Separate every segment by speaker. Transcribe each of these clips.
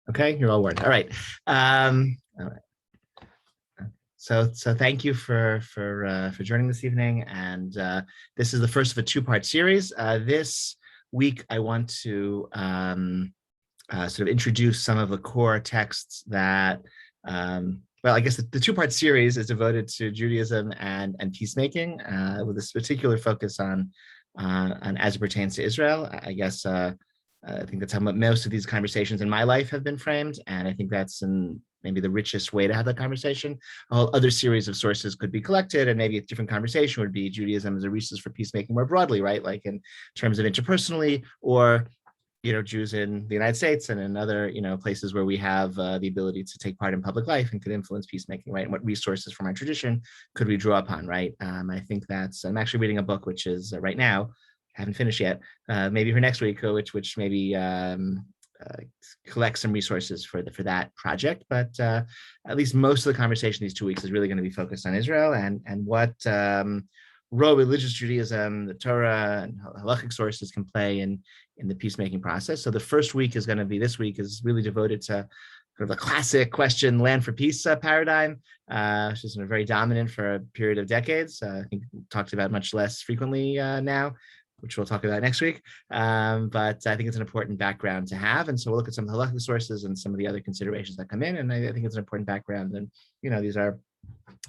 Speaker 1: Okay, you're all warned. All right. All right. So thank you for joining this evening, and this is the first of a two-part series. This week, I want to sort of introduce some of the core texts that. Well, I guess the two-part series is devoted to Judaism and peacemaking, with this particular focus on as it pertains to Israel. I guess I think that's how most of these conversations in my life have been framed, and I think that's maybe the richest way to have that conversation. A whole other series of sources could be collected, and maybe a different conversation would be Judaism as a resource for peacemaking more broadly, right? Like in terms of interpersonally, or Jews in the United States and in other places where we have the ability to take part in public life and could influence peacemaking, right? And what resources from our tradition could we draw upon, right? I think I'm actually reading a book which is right now, haven't finished yet, maybe for next week, which maybe collect some resources for that project. But at least most of the conversation these 2 weeks is really going to be focused on Israel and what role religious Judaism, the Torah, and halachic sources can play in the peacemaking process. So the first week is going to be, this week is really devoted to sort of the classic question, land for peace paradigm, which has been very dominant for a period of decades. I think talked about much less frequently now, which we'll talk about next week. But I think it's an important background to have. And so we'll look at some of the halachic sources and some of the other considerations that come in. And I think it's an important background. And, these are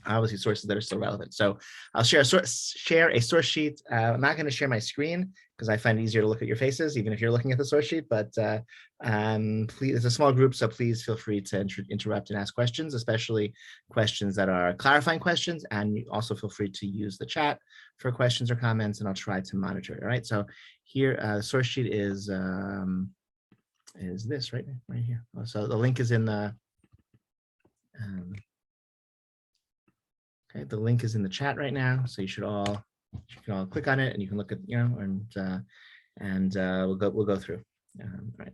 Speaker 1: obviously sources that are still relevant. So I'll share a source sheet. I'm not going to share my screen because I find it easier to look at your faces, even if you're looking at the source sheet. But please, it's a small group, so please feel free to interrupt and ask questions, especially questions that are clarifying questions. And you also feel free to use the chat for questions or comments, and I'll try to monitor it. All right. So here, the source sheet is this right here. So the link is in the. Okay, the link is in the chat right now, so you can all click on it, and you can look at and we'll go through. Right.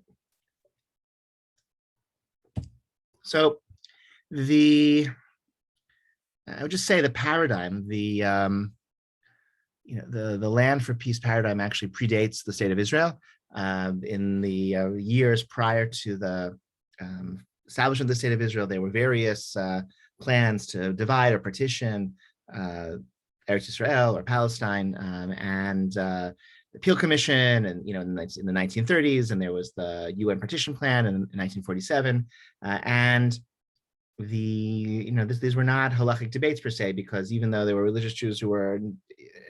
Speaker 1: So I would just say the paradigm, the land for peace paradigm actually predates the state of Israel. In the years prior to the establishment of the state of Israel, there were various plans to divide or partition Eretz Israel or Palestine, and the Peel Commission, and in the 1930s, and there was the UN Partition Plan in 1947, and these were not halachic debates per se, because even though there were religious Jews who were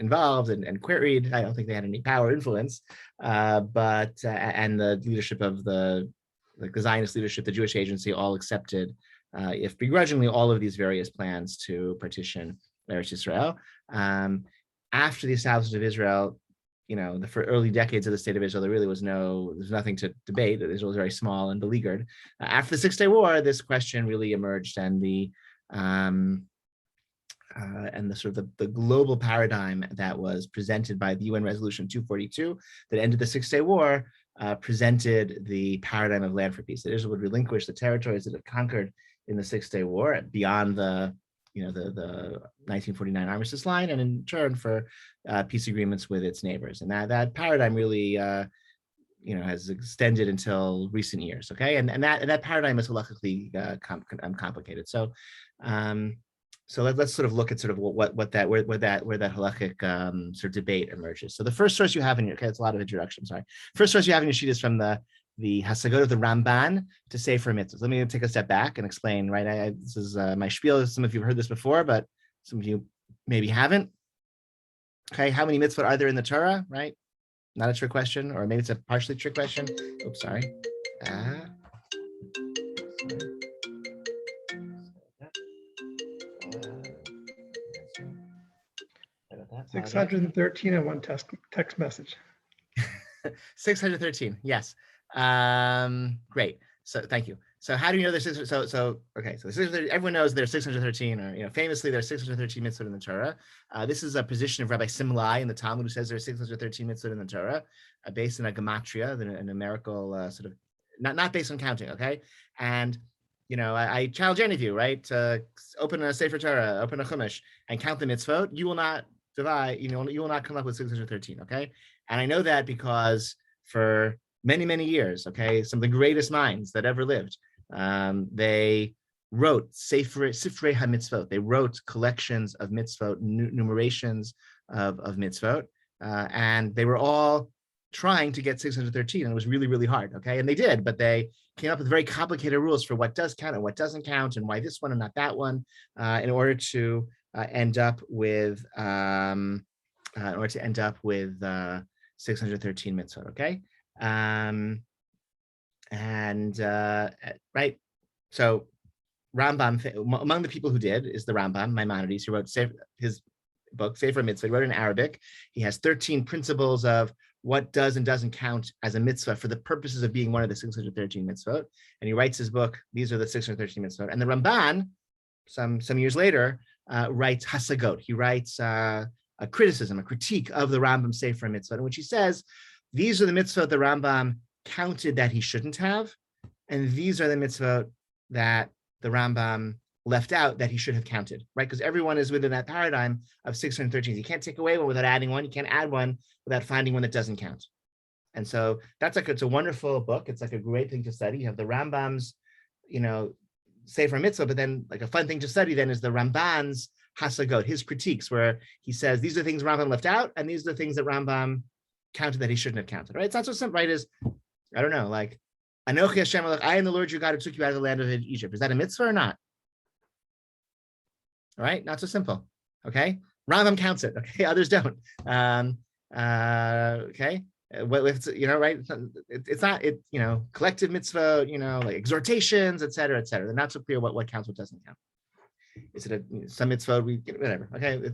Speaker 1: involved and queried, I don't think they had any power or influence, but and the leadership of the Zionist leadership, the Jewish Agency, all accepted, if begrudgingly, all of these various plans to partition Eretz Israel. After the establishment of Israel, the early decades of the state of Israel, there was nothing to debate. Israel was very small and beleaguered. After the Six-Day War, this question really emerged, and the sort of the global paradigm that was presented by the UN Resolution 242 that ended the Six-Day War presented the paradigm of land for peace, that Israel would relinquish the territories that it conquered in the Six-Day War beyond the 1949 armistice line, and in turn for peace agreements with its neighbors. And that paradigm really has extended until recent years. Okay, and that paradigm is halakhically complicated. So let's sort of look at sort of where that halachic sort of debate emerges. So the first source you have in your, it's a lot of introduction, sorry. First source you have in your sheet is from the Hasagot of the Ramban to Sefer Mitzvot. Let me take a step back and explain, right? This is my spiel. Some of you have heard this before, but some of you maybe haven't. Okay, how many mitzvot are there in the Torah, right? Not a trick question, or maybe it's a partially trick question. Oops, sorry.
Speaker 2: 613 in one text message.
Speaker 1: 613, yes. Great. So thank you. So how do you know there's okay? So everyone knows there's 613, or famously there's 613 mitzvot in the Torah. This is a position of Rabbi Simlai in the Talmud, who says there's 613 mitzvot in the Torah, based on a gematria, a numerical sort of not based on counting. Okay, and I challenge any of you, right, to open a Sefer Torah, open a Chumash, and count the mitzvot. You will not divide. You will not come up with 613. Okay, and I know that because for many, many years, okay, some of the greatest minds that ever lived, they wrote Sifrei HaMitzvot. They wrote collections of mitzvot, numerations of mitzvot, and they were all trying to get 613, and it was really, really hard, okay? And they did, but they came up with very complicated rules for what does count and what doesn't count, and why this one and not that one, in order to end up with 613 mitzvot, okay? Right, so Rambam, among the people who did is the Rambam, Maimonides, who wrote his book, Sefer Mitzvah. He wrote it in Arabic. He has 13 principles of what does and doesn't count as a mitzvah for the purposes of being one of the 613 mitzvot. And he writes his book, these are the 613 mitzvot. And the Ramban, some years later, writes Hasagot. He writes a criticism, a critique of the Rambam Sefer Mitzvah, in which he says, these are the mitzvot the Rambam counted that he shouldn't have, and these are the mitzvot that the Rambam left out that he should have counted, right? Because everyone is within that paradigm of 613. You can't take away one without adding one. You can't add one without finding one that doesn't count. And so it's a wonderful book. It's like a great thing to study. You have the Rambam's, Sefer Mitzvah, but then like a fun thing to study then is the Ramban's Hasagot, his critiques, where he says, these are things Rambam left out, and these are the things that Rambam counted that he shouldn't have counted, right? It's not so simple, right? I don't know, like, Anochi Hashem, I am the Lord your God who took you out of the land of Egypt. Is that a mitzvah or not? All right, not so simple. Okay, Rambam counts it. Okay, others don't. Okay, right? It's not collective mitzvah. Like exhortations, etc., etc. They're not so clear what counts, what doesn't count. Is it some mitzvah? Whatever. Okay.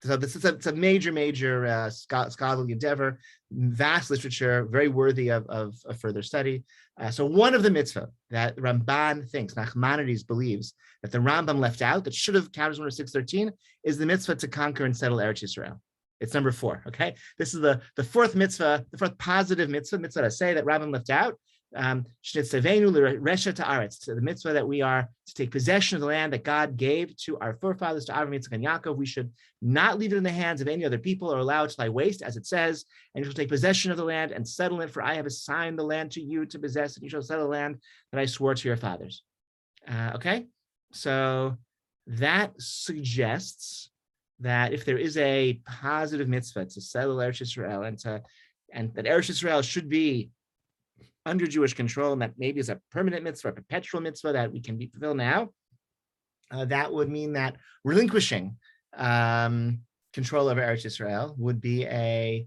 Speaker 1: So it's a major scholarly endeavor, vast literature, very worthy of further study. So one of the mitzvah that Ramban thinks, Nachmanides believes, that the Rambam left out, that should have counted as one of 613, is the mitzvah to conquer and settle Eretz Yisrael. It's number 4, okay? This is the fourth mitzvah, the fourth positive mitzvah to say that Rambam left out. The mitzvah that we are to take possession of the land that God gave to our forefathers, to Avraham, Yitzchak, and Yaakov. We should not leave it in the hands of any other people or allow it to lie waste, as it says, and you shall take possession of the land and settle it, for I have assigned the land to you to possess, and you shall settle the land that I swore to your fathers. Okay, so that suggests that if there is a positive mitzvah to settle Eretz Yisrael and that Eretz Yisrael should be under Jewish control, and that maybe is a permanent mitzvah, a perpetual mitzvah that we can fulfill now, that would mean that relinquishing control over Eretz Yisrael would be a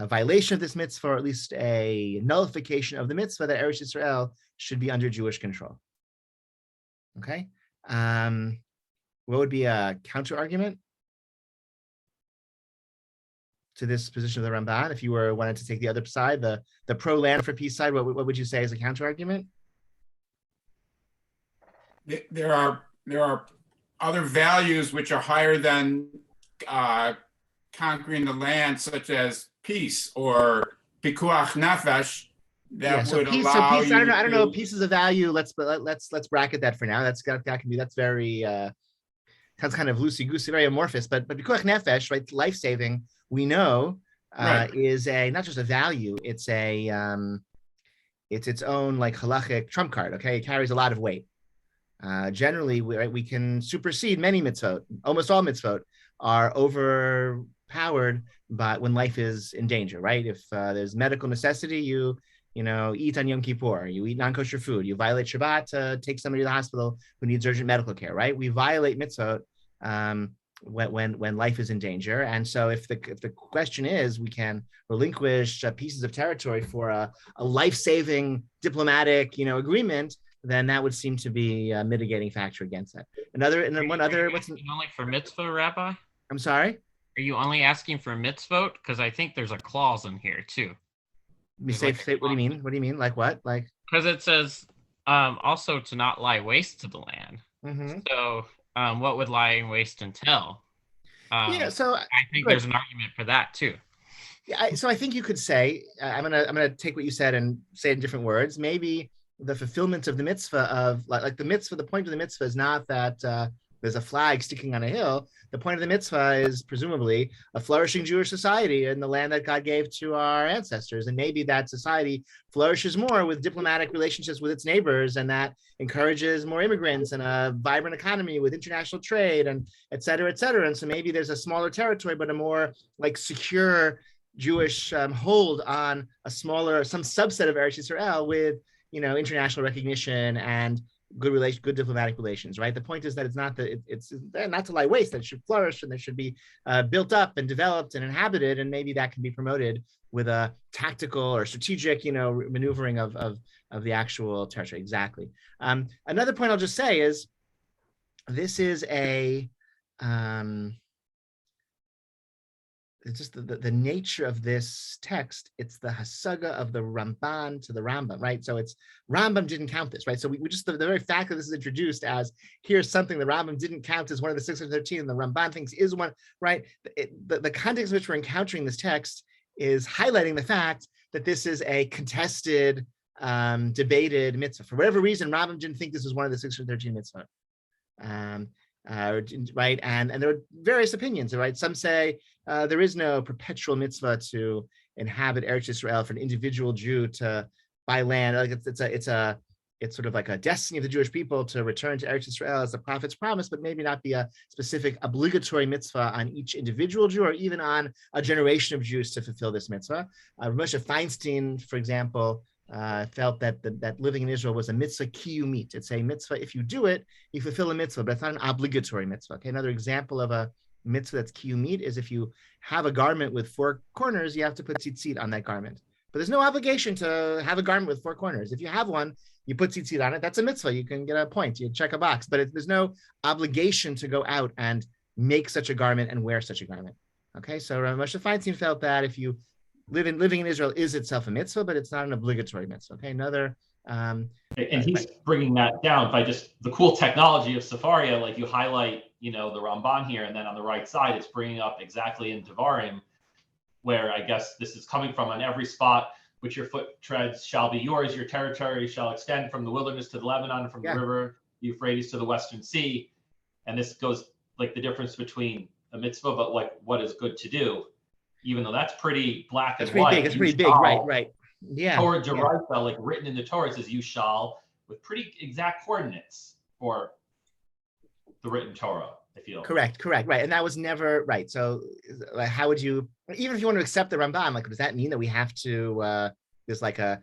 Speaker 1: violation of this mitzvah, or at least a nullification of the mitzvah that Eretz Yisrael should be under Jewish control. Okay, what would be a counter argument to this position of the Ramban? If you wanted to take the other side, the pro land for peace side, what would you say is a counter argument?
Speaker 3: There are other values which are higher than conquering the land, such as peace or pikuach nefesh, that would
Speaker 1: peace,
Speaker 3: allow
Speaker 1: peace,
Speaker 3: you.
Speaker 1: I don't know. Peace is a value. Let's bracket that for now. That can be, that's very sounds kind of loosey-goosey, very amorphous, but pikuach nefesh, right? Life-saving, we know, right, is not just a value, it's its own like halachic trump card. Okay, it carries a lot of weight. Generally, we can supersede many mitzvot. Almost all mitzvot are overpowered, but when life is in danger, right? If there's medical necessity, you eat on Yom Kippur, you eat non-kosher food, you violate Shabbat to take somebody to the hospital who needs urgent medical care, right? We violate mitzvot when life is in danger. And so if the question is, we can relinquish pieces of territory for a life-saving diplomatic agreement, then that would seem to be a mitigating factor against that.
Speaker 4: Only for mitzvah, Rabbi?
Speaker 1: I'm sorry?
Speaker 4: Are you only asking for mitzvot? Because I think there's a clause in here too.
Speaker 1: What do you mean? What do you mean? Like what? Like,
Speaker 4: because it says also to not lie waste to the land.
Speaker 1: Mm-hmm.
Speaker 4: So what would lying waste entail?
Speaker 1: So
Speaker 4: I think there's an argument for that too.
Speaker 1: Yeah, so I think you could say, I'm gonna take what you said and say it in different words. Maybe the fulfillment of the mitzvah of like the mitzvah, the point of the mitzvah is not that the there's a flag sticking on a hill. The point of the mitzvah is presumably a flourishing Jewish society in the land that God gave to our ancestors. And maybe that society flourishes more with diplomatic relationships with its neighbors, and that encourages more immigrants and a vibrant economy with international trade and et cetera, et cetera. And so maybe there's a smaller territory, but a more like secure Jewish hold on a smaller, some subset of Eretz Yisrael with, international recognition and good diplomatic relations, right? The point is that it's not not to lie waste, that it should flourish and they should be built up and developed and inhabited, and maybe that can be promoted with a tactical or strategic, maneuvering of the actual territory. Exactly. Another point I'll just say is this is it's just the nature of this text. It's the hasaga of the Ramban to the Rambam, right? So it's Rambam didn't count this, right? So we just, the very fact that this is introduced as here's something the Rambam didn't count as one of the 613 and the Ramban thinks is one, right? The context in which we're encountering this text is highlighting the fact that this is a contested, debated mitzvah. For whatever reason, Rambam didn't think this was one of the 613 mitzvah. Right, and there are various opinions, right? Some say there is no perpetual mitzvah to inhabit Eretz Yisrael for an individual Jew to buy land. Like it's sort of like a destiny of the Jewish people to return to Eretz Yisrael as the prophet's promise, but maybe not be a specific obligatory mitzvah on each individual Jew or even on a generation of Jews to fulfill this mitzvah. Moshe Feinstein, for example, felt that that living in Israel was a mitzvah kiyumit. It's a mitzvah. If you do it, you fulfill a mitzvah, but it's not an obligatory mitzvah. Okay, another example of a mitzvah that's kiyumit is if you have a garment with 4 corners, you have to put tzitzit on that garment. But there's no obligation to have a garment with 4 corners. If you have one, you put tzitzit on it. That's a mitzvah. You can get a point. You check a box. But there's no obligation to go out and make such a garment and wear such a garment. Okay, so Moshe Feinstein felt that if you living in Israel is itself a mitzvah, but it's not an obligatory mitzvah. Okay, another.
Speaker 5: And he's bringing that down by just the cool technology of Sefaria. Like you highlight, the Ramban here, and then on the right side, it's bringing up exactly in Devarim, where I guess this is coming from on every spot which your foot treads shall be yours. Your territory shall extend from the wilderness to the Lebanon, from the river Euphrates to the Western Sea. And this goes like the difference between a mitzvah, but like what is good to do. Even though that's pretty black and white.
Speaker 1: It's pretty big, right. Yeah.
Speaker 5: Torah Deraisa, like written in the Torah, says you shall, with pretty exact coordinates for the written Torah, I feel.
Speaker 1: Correct, right. And that was never, right. So like, how would you, even if you want to accept the Ramban, like, does that mean that we have to, there's like at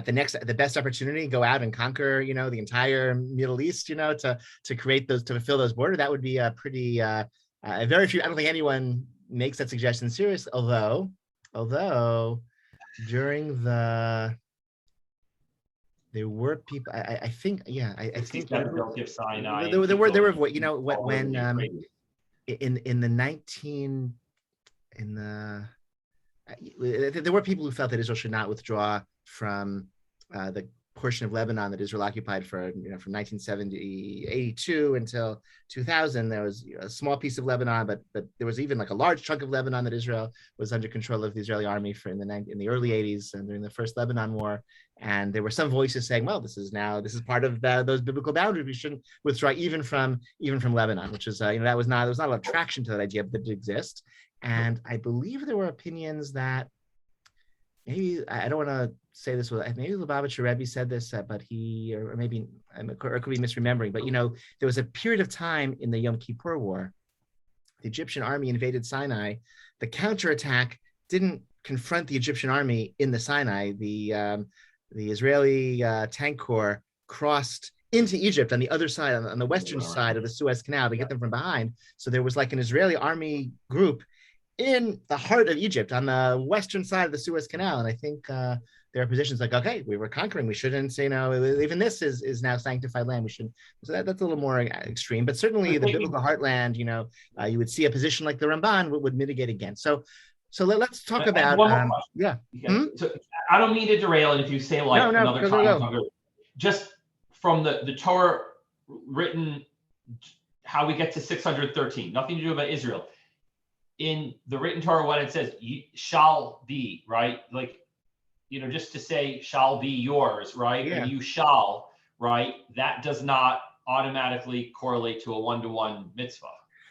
Speaker 1: the best opportunity, go out and conquer, the entire Middle East, to create those, to fulfill those borders? That would be a pretty, very few, I don't think anyone makes that suggestion serious, although during there were people, I think there were when there were people who felt that Israel should not withdraw from the portion of Lebanon that Israel occupied for, from 1982 until 2000. There was a small piece of Lebanon, but there was even like a large chunk of Lebanon that Israel was under control of the Israeli army for in the early 80s and during the first Lebanon war. And there were some voices saying, well, this is part of those biblical boundaries. We shouldn't withdraw even from Lebanon, which is, there was not a lot of traction to that idea, but it did exist. And I believe there were opinions that, maybe I don't want to say this with, maybe Lubavitcher Rebbe said this, but or maybe I could be misremembering. But there was a period of time in the Yom Kippur War. The Egyptian army invaded Sinai. The counterattack didn't confront the Egyptian army in the Sinai. The Israeli tank corps crossed into Egypt on the other side, on the western side of the Suez Canal, to get them from behind. So there was like an Israeli army group in the heart of Egypt on the western side of the Suez Canal. And I think there are positions like, okay, we were conquering, we shouldn't say, even this is now sanctified land. We shouldn't. So that's a little more extreme, but certainly the biblical heartland, you would see a position like the Ramban would mitigate against. So let's talk about,
Speaker 5: So I don't mean to derail it if you say like another time, just from the Torah written, how we get to 613, nothing to do about Israel. In the written Torah, when it says shall be, right? Like, just to say shall be yours, right?
Speaker 1: Yeah.
Speaker 5: And you shall, right? That does not automatically correlate to a one-to-one mitzvah.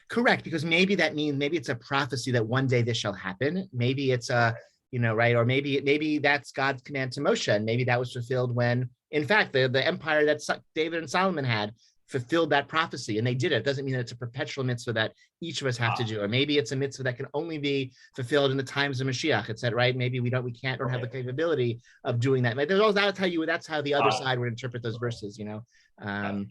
Speaker 1: Correct, because maybe that means maybe it's a prophecy that one day this shall happen. Maybe it's a, right, or maybe that's God's command to Moshe, and maybe that was fulfilled when, in fact, the empire that David and Solomon had fulfilled that prophecy, and they did it. It doesn't mean that it's a perpetual mitzvah that each of us have to do, or maybe it's a mitzvah that can only be fulfilled in the times of Mashiach. It's that, right? Maybe we don't have the capability of doing that. That's how the other side would interpret those verses, But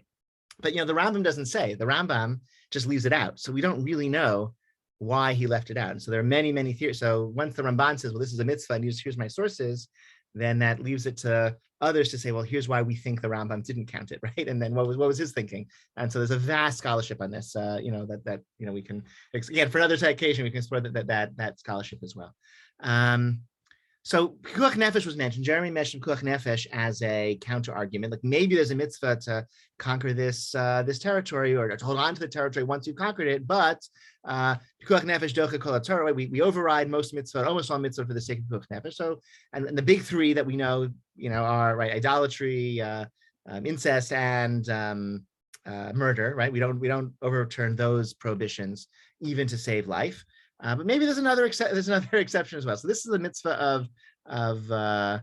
Speaker 1: the Rambam doesn't say. The Rambam just leaves it out, so we don't really know why he left it out. And so there are many, many theories. So once the Ramban says, well, this is a mitzvah, and here's my sources, then that leaves it to others to say, well, here's why we think the Rambam didn't count it, right? And then what was his thinking? And so there's a vast scholarship on this, we can, again, for another occasion, we can explore that scholarship as well. So Pikuach Nefesh was mentioned. Jeremy mentioned Pikuach Nefesh as a counter argument. Like maybe there's a mitzvah to conquer this territory, or to hold on to the territory once you've conquered it. But Pikuach Nefesh Docha Kol HaTorah, we override most mitzvah, almost all mitzvah for the sake of Pikuach Nefesh. So, and the big three that we know, are right: idolatry, incest, and murder. Right? We don't overturn those prohibitions even to save life. But maybe there's another exception as well. So this is the mitzvah of the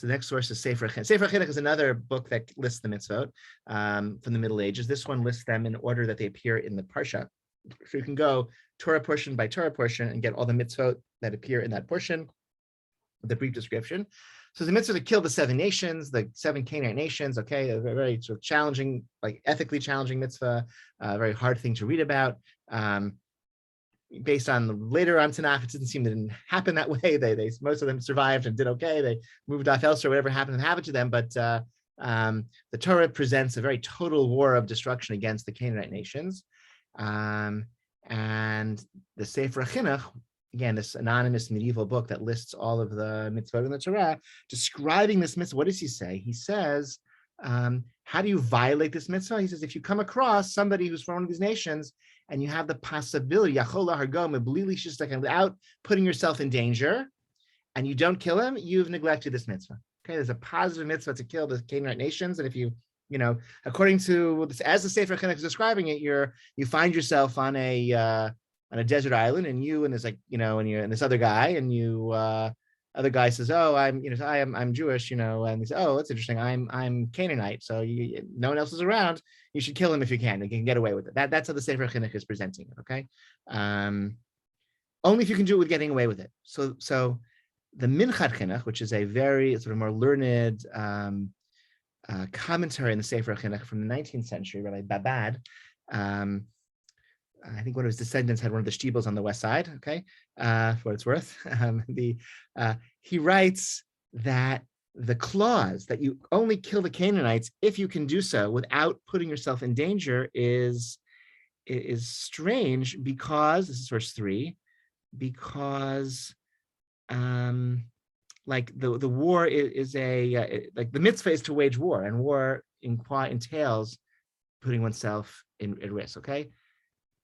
Speaker 1: next source is Sefer Chinuch. Sefer Chinuch is another book that lists the mitzvot from the Middle Ages. This one lists them in order that they appear in the parsha. So you can go Torah portion by Torah portion and get all the mitzvot that appear in that portion, the brief description. So the mitzvah to kill the 7 nations, the 7 Canaanite nations. Okay, a very sort of challenging, like ethically challenging mitzvah, a very hard thing to read about. Based on later on Tanakh, it didn't seem to happen that way. They most of them survived and did okay. They moved off elsewhere, whatever happened to them. But the Torah presents a very total war of destruction against the Canaanite nations. And the Sefer Chinuch, again, this anonymous medieval book that lists all of the mitzvot in the Torah, describing this mitzvah. What does he say? He says, how do you violate this mitzvah? He says, if you come across somebody who's from one of these nations and you have the possibility, without putting yourself in danger, and you don't kill him, you've neglected this mitzvah. Okay, there's a positive mitzvah to kill the Canaanite nations, and if you, according to as the Sefer Chinuch is describing it, you find yourself on a desert island, and there's and this other guy, and other guy says, "Oh, I'm Jewish," and he says, "Oh, that's interesting. I'm Canaanite, so no one else is around. You should kill him if you can. You can get away with it." That's how the Sefer Chinuch is presenting it. Okay, only if you can do it with getting away with it. So the Minchat Chinuch, which is a very sort of more learned commentary in the Sefer Chinuch from the 19th century, Rabbi Babad. I think one of his descendants had one of the shtibels on the west side, okay, for what it's worth. He writes that the clause that you only kill the Canaanites if you can do so without putting yourself in danger is strange, because, this is verse 3, because like the war is like the mitzvah is to wage war, and war entails putting oneself at risk, okay?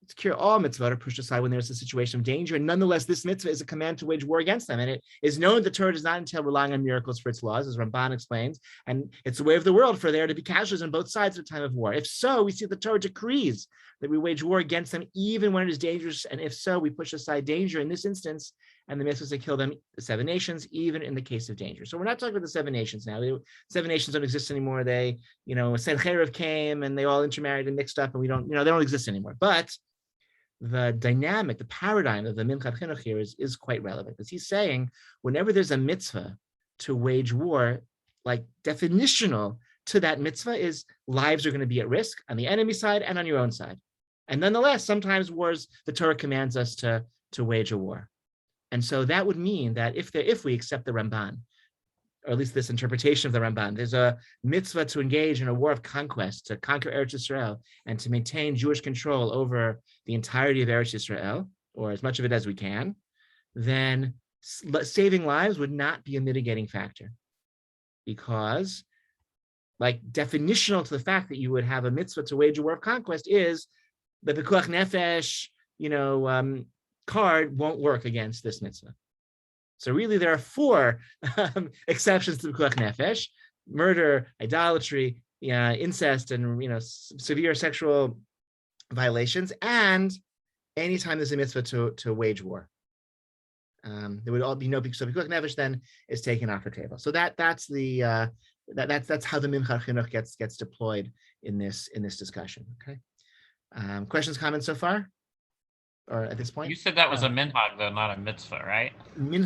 Speaker 1: To cure all mitzvot are pushed aside when there's a situation of danger, and nonetheless, this mitzvah is a command to wage war against them. And it is known the Torah does not entail relying on miracles for its laws, as Ramban explains, and it's the way of the world for there to be casualties on both sides at a time of war. If so, we see the Torah decrees that we wage war against them even when it is dangerous, and if so, we push aside danger in this instance, and the mitzvah is to kill them, the 7 nations, even in the case of danger. So we're not talking about the 7 nations now. The 7 nations don't exist anymore. They, Sencheriv came and they all intermarried and mixed up, and we don't, they don't exist anymore. But the dynamic, the paradigm of the Minchat Chinuch here is quite relevant, because he's saying whenever there's a mitzvah to wage war, like definitional to that mitzvah is lives are going to be at risk on the enemy side and on your own side. And nonetheless, sometimes wars, the Torah commands us to wage a war. And so that would mean that if we accept the Ramban, or at least this interpretation of the Ramban, there's a mitzvah to engage in a war of conquest, to conquer Eretz Yisrael, and to maintain Jewish control over the entirety of Eretz Yisrael, or as much of it as we can, then saving lives would not be a mitigating factor. Because, like, definitional to the fact that you would have a mitzvah to wage a war of conquest is the Pekuach Nefesh, card won't work against this mitzvah. So really, there are 4 exceptions to Pekuach Nefesh: murder, idolatry, incest and severe sexual violations, and anytime there's a mitzvah to wage war. There would all be no pikuach nefesh then is taken off the table. So that's the that's how the mincha chinuch gets deployed in this discussion. Okay. Questions, comments so far, or at this point?
Speaker 4: You said that was a minhag, though, not a mitzvah, right?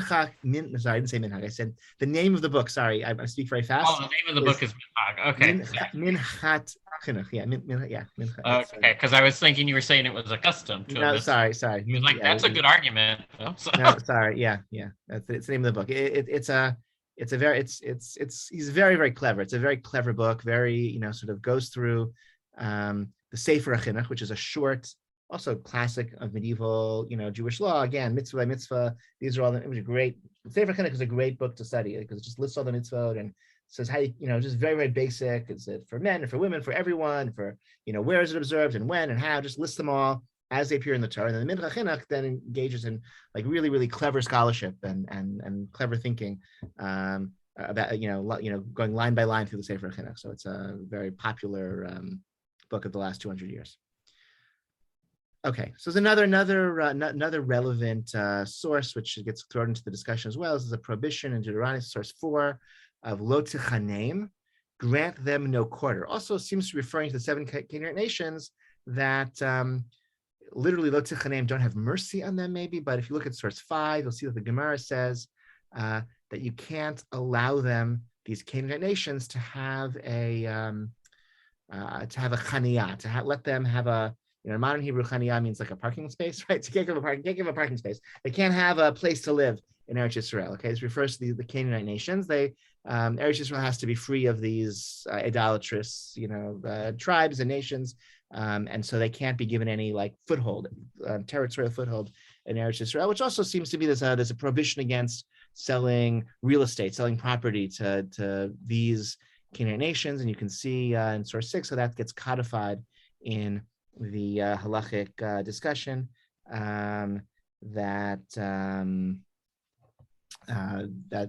Speaker 1: Sorry, I didn't say minhag. I said the name of the book. Sorry, I speak very fast.
Speaker 4: Oh, the name of the book is minhag. Okay.
Speaker 1: Minchat chinuch. Yeah, mincha.
Speaker 4: Okay, because I was thinking you were saying it was a custom to a
Speaker 1: No,
Speaker 4: mitzvah.
Speaker 1: sorry.
Speaker 4: He was like, that's a good argument. So.
Speaker 1: No, sorry. Yeah. It's the name of the book. He's very, very clever. It's a very clever book. Very, sort of goes through the Sefer HaChinuch, which is a short, also classic of medieval, Jewish law. Again, mitzvah by mitzvah. These are all. It was a great. Sefer HaChinuch is a great book to study because it just lists all the mitzvot and says how just very, very basic. Is it for men and for women, for everyone, for where is it observed and when and how? Just lists them all as they appear in the Torah. And then the Mincha Chinuch then engages in like really, really clever scholarship and clever thinking about going line by line through the Sefer Chinuch. So it's a very popular book of the last 200 years. Okay, so there's another relevant source which gets thrown into the discussion as well. This is a prohibition in Deuteronomy, source 4 of lo tichanem, grant them no quarter. Also seems to be referring to the 7 Canaanite nations that literally lo tichanem, don't have mercy on them maybe, but if you look at source 5, you'll see that the Gemara says that you can't allow them, these Canaanite nations, to have a chaniyah, let them have a, modern Hebrew chaniyah means like a parking space, right? So you can't give a parking space. They can't have a place to live in Eretz Yisrael. Okay, this refers to the Canaanite nations. Eretz Yisrael has to be free of these idolatrous, tribes and nations, and so they can't be given any like foothold, territorial foothold in Eretz Yisrael. Which also seems to be there's a prohibition against selling real estate, selling property to these Canaanite nations, and you can see in source 6 how that gets codified in the halachic discussion that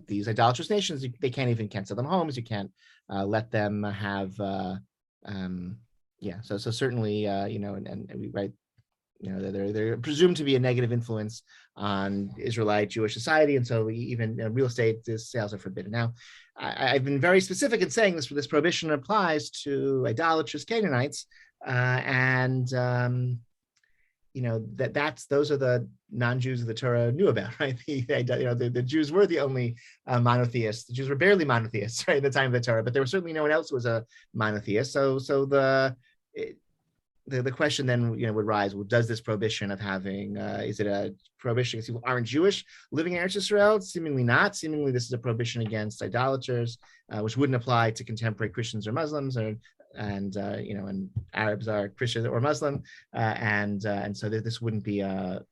Speaker 1: these idolatrous nations, they can't sell them homes, you can't let them have so certainly and we write they're presumed to be a negative influence on Israelite Jewish society, and so even real estate sales are forbidden. Now, I've been very specific in saying this prohibition applies to idolatrous Canaanites, and those are the non-Jews of the Torah knew about, right? The Jews were the only monotheists. The Jews were barely monotheists, right, at the time of the Torah, but there was certainly no one else who was a monotheist. So the question then would rise: well, does this prohibition of having is it a prohibition against people who aren't Jewish living in Eretz Yisrael? Seemingly not. Seemingly this is a prohibition against idolaters, which wouldn't apply to contemporary Christians or Muslims, and Arabs are Christian or Muslim, and so this wouldn't be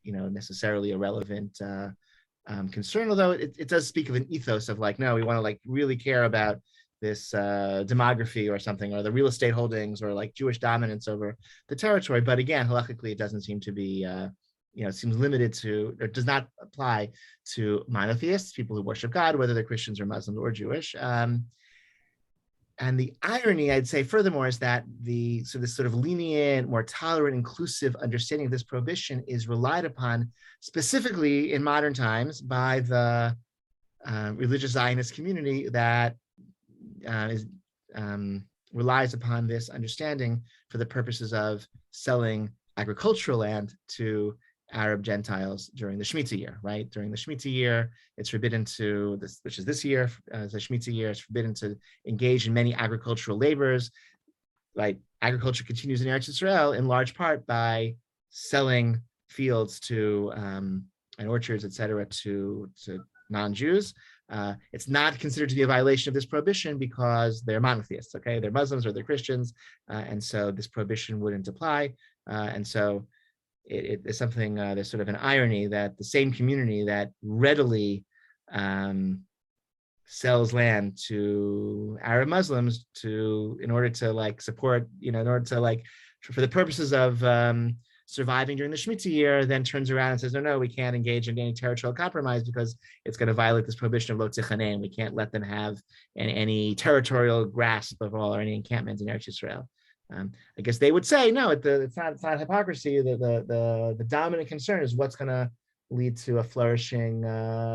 Speaker 1: necessarily a relevant concern. Although it does speak of an ethos of like, no, we want to like really care about this demography or something, or the real estate holdings, or like Jewish dominance over the territory. But again, halachically, it doesn't seem to be, it seems limited to, or does not apply to monotheists, people who worship God, whether they're Christians or Muslims or Jewish. And the irony, I'd say, furthermore, is that this sort of lenient, more tolerant, inclusive understanding of this prohibition is relied upon specifically in modern times by the religious Zionist community that relies upon this understanding for the purposes of selling agricultural land to Arab Gentiles during the Shemitah year, right? During the Shemitah year, it's forbidden to, which is this year, the Shemitah year, it's forbidden to engage in many agricultural labors. Right? Agriculture continues in Eretz Yisrael in large part by selling fields to and orchards, etc., to non-Jews. It's not considered to be a violation of this prohibition because they're monotheists, okay? They're Muslims or they're Christians, and so this prohibition wouldn't apply. And so it's something, there's sort of an irony that the same community that readily sells land to Arab Muslims in order to like support, in order to like, for the purposes of surviving during the Shemitah year then turns around and says, no, we can't engage in any territorial compromise because it's going to violate this prohibition of lo tichaneh, and we can't let them have any territorial grasp of all or any encampment in Eretz Yisrael. I guess they would say, no, it's not hypocrisy. The dominant concern is what's going to lead to a flourishing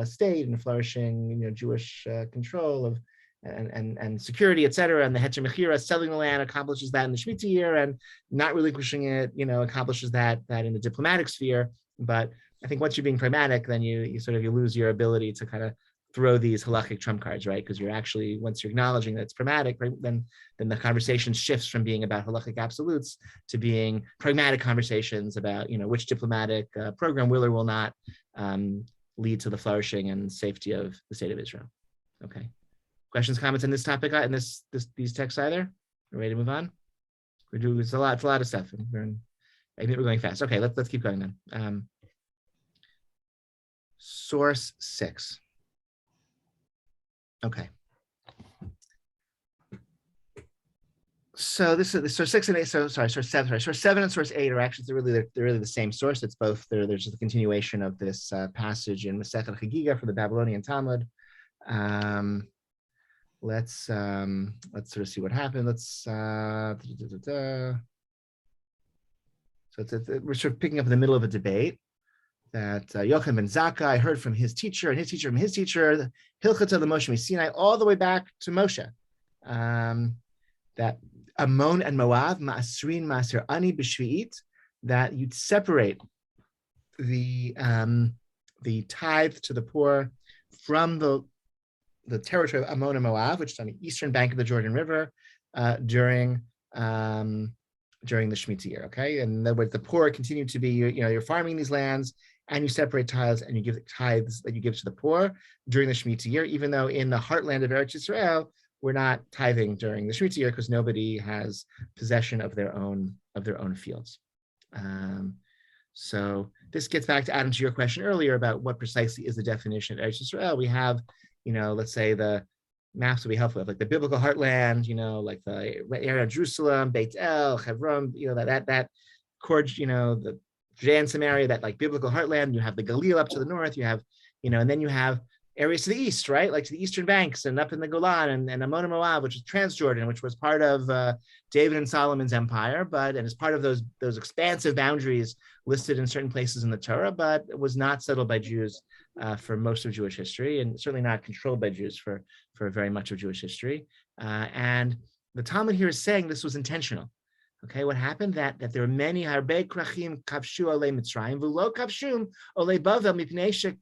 Speaker 1: state and a flourishing, Jewish control of and security, et cetera. And the Heter Mechira, selling the land, accomplishes that in the Shemitah year, and not relinquishing it, accomplishes that in the diplomatic sphere. But I think once you're being pragmatic, then you lose your ability to kind of throw these halachic trump cards, right? Because you're actually, once you're acknowledging that it's pragmatic, right, then the conversation shifts from being about halachic absolutes to being pragmatic conversations about, which diplomatic program will or will not lead to the flourishing and safety of the state of Israel. Okay. Questions, comments on this topic, in these texts either? We're ready to move on? It's a lot of stuff. I think we're going fast. Okay, let's keep going then. Source 6. Okay. So this is source 6 and 8. Source 7. Source 7 and source 8 are actually they're really the same source. It's both. There's just a continuation of this passage in Masechet Chagiga from the Babylonian Talmud. Let's sort of see what happened. So we're sort of picking up in the middle of a debate that Yochanan ben Zakkai heard from his teacher, and his teacher from his teacher, Hilchata the Moshe Sinai, all the way back to Moshe. That Ammon and Moab, Ma'asrin Ma'aser Ani B'Shvi'it, that you'd separate the tithe to the poor from the territory of Ammon and Moab, which is on the eastern bank of the Jordan River, during the Shemitah year. Okay, and in other words, the poor continue to be you're farming these lands, and you separate tithes and you give tithes that you give to the poor during the Shemitah year, even though in the heartland of Eretz Yisrael we're not tithing during the Shemitah year because nobody has possession of their own fields. So this gets back to Adam, to your question earlier about what precisely is the definition of Eretz Yisrael. We have, let's say the maps will be helpful, like the biblical heartland, like the area of Jerusalem, Beit El, Hebron, that cord, the Judea and Samaria, that like biblical heartland. You have the Galil up to the north. You have, and then you have areas to the east, right? Like to the eastern banks and up in the Golan and Ammon and Moab, which is Transjordan, which was part of David and Solomon's empire, and is part of those expansive boundaries listed in certain places in the Torah, but it was not settled by Jews for most of Jewish history, and certainly not controlled by Jews for very much of Jewish history. And the Talmud here is saying this was intentional. Okay, what happened that there were many harbe krachim kavshu olei Mitzrayim v'lo kavshum olei Bavel mipnei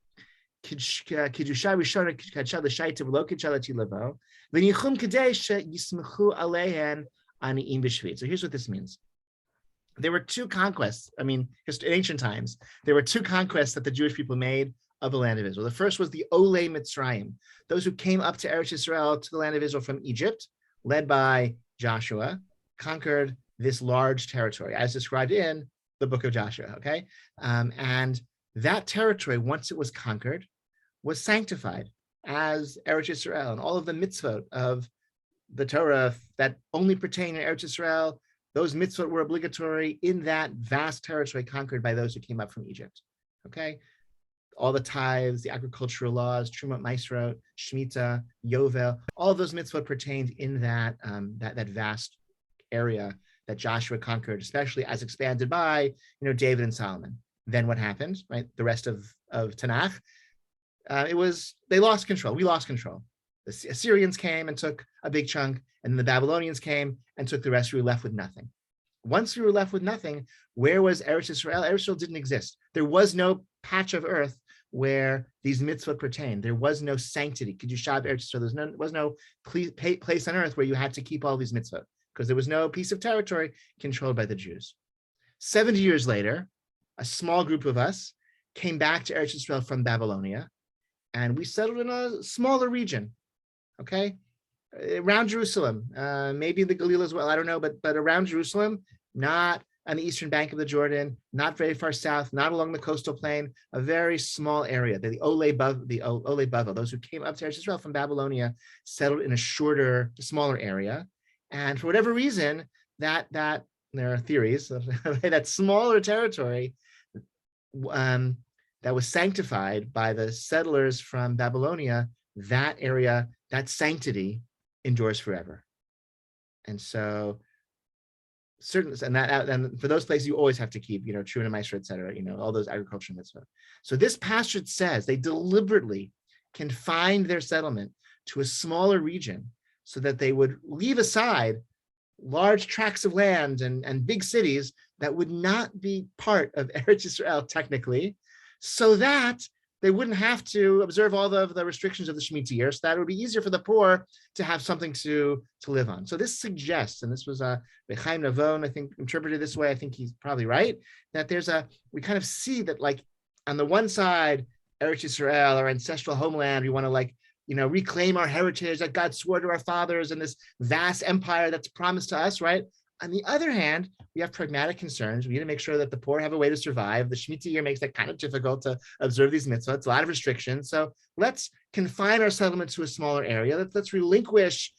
Speaker 1: kidusha rishona kadsha l'shaita v'lo kadsha l'tilavo v'nichum kadei yismechu aleihen aniim b'shvit. So here's what this means. There were two conquests. In ancient times, there were two conquests that the Jewish people made of the land of Israel. The first was the Olei Mitzrayim, those who came up to Eretz Yisrael, to the land of Israel from Egypt, led by Joshua, conquered this large territory, as described in the book of Joshua, okay? And that territory, once it was conquered, was sanctified as Eretz Yisrael, and all of the mitzvot of the Torah that only pertain to Eretz Yisrael, those mitzvot were obligatory in that vast territory conquered by those who came up from Egypt, okay? All the tithes, the agricultural laws, Trumot Maasrot, Shemitah, Yovel, all of those mitzvot pertained in that vast area that Joshua conquered, especially as expanded by David and Solomon. Then what happened? Right, the rest of Tanakh, they lost control. We lost control. The Assyrians came and took a big chunk, and then the Babylonians came and took the rest. We were left with nothing. Once we were left with nothing, where was Eretz Yisrael? Eretz Yisrael didn't exist. There was no patch of earth where these mitzvot pertain. There was no sanctity. Kedushah Eretz Yisrael. There was no place on earth where you had to keep all these mitzvot, because there was no piece of territory controlled by the Jews. 70 years later, a small group of us came back to Eretz Yisrael from Babylonia, and we settled in a smaller region, okay? Around Jerusalem, maybe in the Galil as well, I don't know, but around Jerusalem, not on the eastern bank of the Jordan, not very far south, not along the coastal plain, a very small area. The Olei Bavel, those who came up to Eretz Yisrael from Babylonia, settled in a smaller area. And for whatever reason, that there are theories that smaller territory that was sanctified by the settlers from Babylonia, that area, that sanctity endures forever. And so and for those places you always have to keep, true and Meiser, et cetera, all those agricultural mitzvah. So this pastorate says they deliberately confined their settlement to a smaller region so that they would leave aside large tracts of land and big cities that would not be part of Eretz Yisrael technically, so that they wouldn't have to observe all the restrictions of the Shemitah year, so that it would be easier for the poor to have something to live on. So this suggests, and this was Chaim Navon, I think, interpreted this way, I think he's probably right, that we kind of see that, like, on the one side, Eretz Yisrael, our ancestral homeland, we want to reclaim our heritage that God swore to our fathers and this vast empire that's promised to us, right? On the other hand, we have pragmatic concerns. We need to make sure that the poor have a way to survive. The Shemitah year makes that kind of difficult to observe these mitzvahs. It's a lot of restrictions. So let's confine our settlement to a smaller area. Let's relinquish,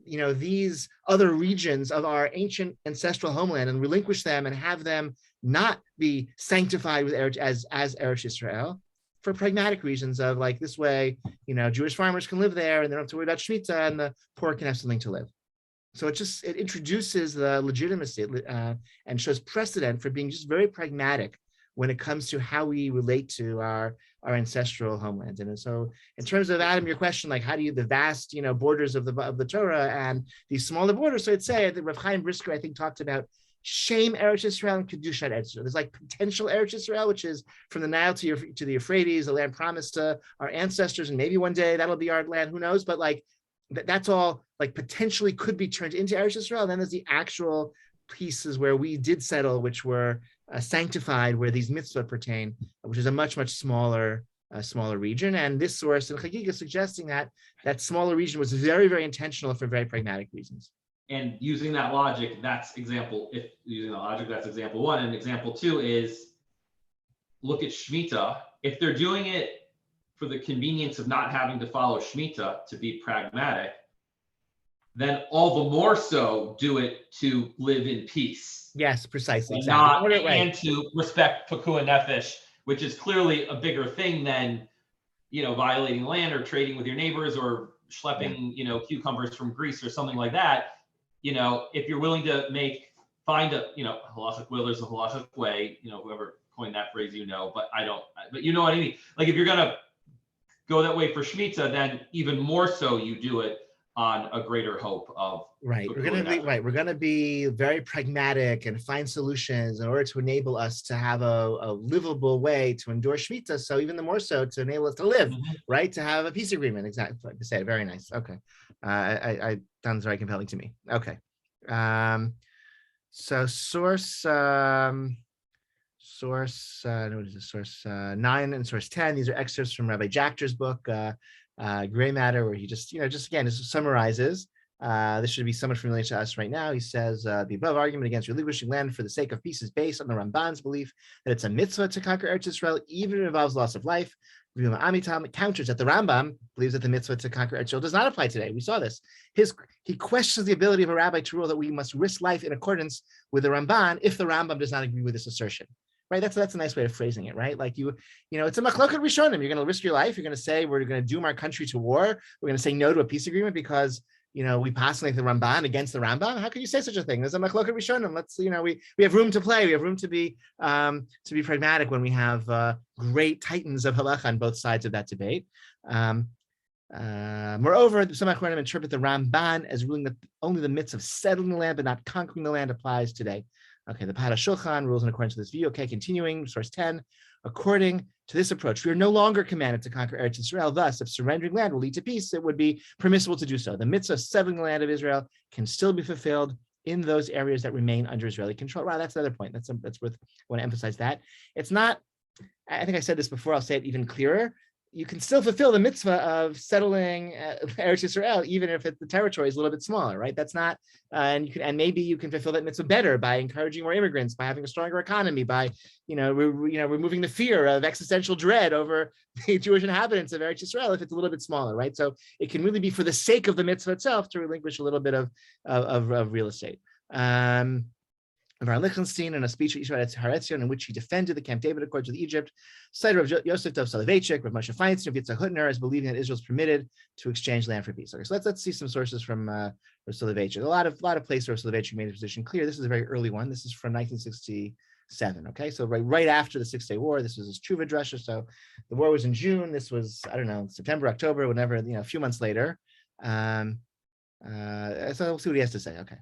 Speaker 1: these other regions of our ancient ancestral homeland and relinquish them and have them not be sanctified with as Eretz Yisrael, for pragmatic reasons of, like, this way, Jewish farmers can live there and they don't have to worry about Shemitah, and the poor can have something to live. So it introduces the legitimacy and shows precedent for being just very pragmatic when it comes to how we relate to our ancestral homelands. And so in terms of, Adam, your question, like, how do you, the vast, borders of the Torah and these smaller borders, so I'd say that Rav Chaim Brisker, I think, talked about Shem Eretz Yisrael and Kedushat Eretz Yisrael. There's like potential Eretz Yisrael, which is from the Nile to the Euphrates, the land promised to our ancestors, and maybe one day that'll be our land, who knows, but like that's all like potentially could be turned into Eretz Yisrael. And then there's the actual pieces where we did settle, which were sanctified, where these mitzvah pertain, which is a much, much smaller region. And this source in Chagiga suggesting that smaller region was very, very intentional for very pragmatic reasons.
Speaker 5: And using that logic, that's example one. And example two is, look at Shemitah. If they're doing it for the convenience of not having to follow Shemitah, to be pragmatic, then all the more so do it to live in peace.
Speaker 1: Yes, precisely.
Speaker 5: Exactly. And to respect Pekuah Nefesh, which is clearly a bigger thing than, violating land or trading with your neighbors or schlepping, cucumbers from Greece or something like that. If you're willing to find a, halachic will, there's a halachic way, whoever coined that phrase, but I don't, but you know what I mean? Like, if you're going to go that way for Shemitah, then even more so you do it on a greater hope of.
Speaker 1: Right. We're going to be very pragmatic and find solutions in order to enable us to have a livable way to endure Shemitah. So even the more so to enable us to live, right? To have a peace agreement. Exactly. Like to say, very nice. Okay. I sounds very compelling to me. Okay. So source 9 and source 10. These are excerpts from Rabbi Jachter's book, Gray Matter, where he just again, summarizes. This should be somewhat familiar to us right now. He says, the above argument against relinquishing land for the sake of peace is based on the Ramban's belief that it's a mitzvah to conquer Eretz Yisrael, even if it involves loss of life. Amitam counters that the Rambam believes that the mitzvah to conquer Eretz Yisrael does not apply today. We saw this. He questions the ability of a rabbi to rule that we must risk life in accordance with the Ramban if the Rambam does not agree with this assertion. Right, that's a nice way of phrasing it, right? Like it's a machloket rishonim. You're going to risk your life. You're going to say we're going to doom our country to war. We're going to say no to a peace agreement because we pass like the Ramban against the Rambam. How can you say such a thing? There's a machloket rishonim. Let's we have room to play. We have room to be pragmatic when we have great titans of halacha on both sides of that debate. Moreover, some Achronim interpret the Ramban as ruling that only the mitzvah of settling the land but not conquering the land applies today. Okay, the Pada Shulchan rules in accordance to this view. Okay, continuing, source 10. According to this approach, we are no longer commanded to conquer Eretz Yisrael. Thus, if surrendering land will lead to peace, it would be permissible to do so. The mitzvah of settling the land of Israel can still be fulfilled in those areas that remain under Israeli control. Wow, that's another point. That's worth. I want to emphasize that. It's not, I think I said this before, I'll say it even clearer. You can still fulfill the mitzvah of settling Eretz Yisrael, even if the territory is a little bit smaller, right? That's not, and maybe you can fulfill that mitzvah better by encouraging more immigrants, by having a stronger economy, by removing the fear of existential dread over the Jewish inhabitants of Eretz Yisrael if it's a little bit smaller, right? So it can really be for the sake of the mitzvah itself to relinquish a little bit of real estate. of our Lichtenstein in a speech at Yisrael Haretzion in which he defended the Camp David Accords with Egypt, cited Rav Yosef Dov Soloveitchik, Rav Moshe Feinstein, Rav Yitzhak Hutner as believing that Israel is permitted to exchange land for peace. Okay, so let's see some sources from Rav Soloveitchik. A lot of places Rav Soloveitchik made his position clear. This is a very early one. This is from 1967. Okay, so right after the 6-Day War, this was his Tshuva Dresha. So the war was in June. This was, I don't know, September, October, whenever, a few months later. So we'll see what he has to say. Okay.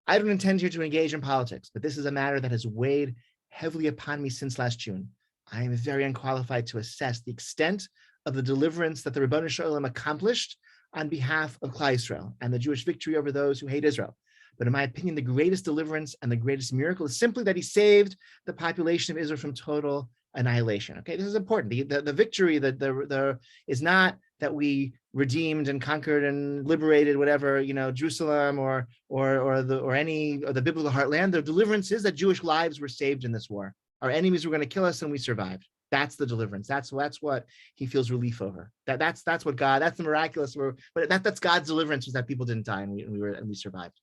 Speaker 1: I don't intend here to engage in politics, but this is a matter that has weighed heavily upon me since last June. I am very unqualified to assess the extent of the deliverance that the Ribono Shel Olam accomplished on behalf of Klal Yisrael and the Jewish victory over those who hate Israel. But in my opinion, the greatest deliverance and the greatest miracle is simply that he saved the population of Israel from total annihilation. Okay, this is important. The victory that is not that we redeemed and conquered and liberated whatever, Jerusalem or the biblical heartland. The deliverance is that Jewish lives were saved in this war. Our enemies were going to kill us and we survived. That's the deliverance. That's what he feels relief over. That's what God. That's the miraculous. But that's God's deliverance, was that people didn't die and we survived.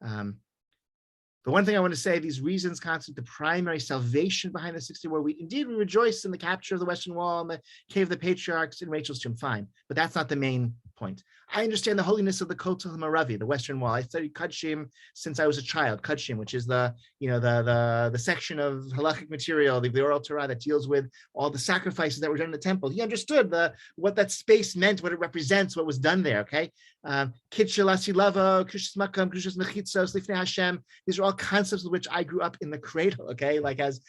Speaker 1: But one thing I want to say, these reasons constitute the primary salvation behind the 6-Day War. We rejoice in the capture of the Western Wall and the Cave of the Patriarchs in Rachel's tomb, fine. But that's not the main point. I understand the holiness of the Kotel HaMaravi, the Western Wall. I studied Kudshim since I was a child. Kudshim, which is the section of halachic material, the oral Torah that deals with all the sacrifices that were done in the temple. He understood what that space meant, what it represents, what was done there. Okay, Kitshel Asilavo, Kushas Makam, Kushas Mechitzos, Lifnei Hashem. These are all concepts with which I grew up in the cradle. Okay, like as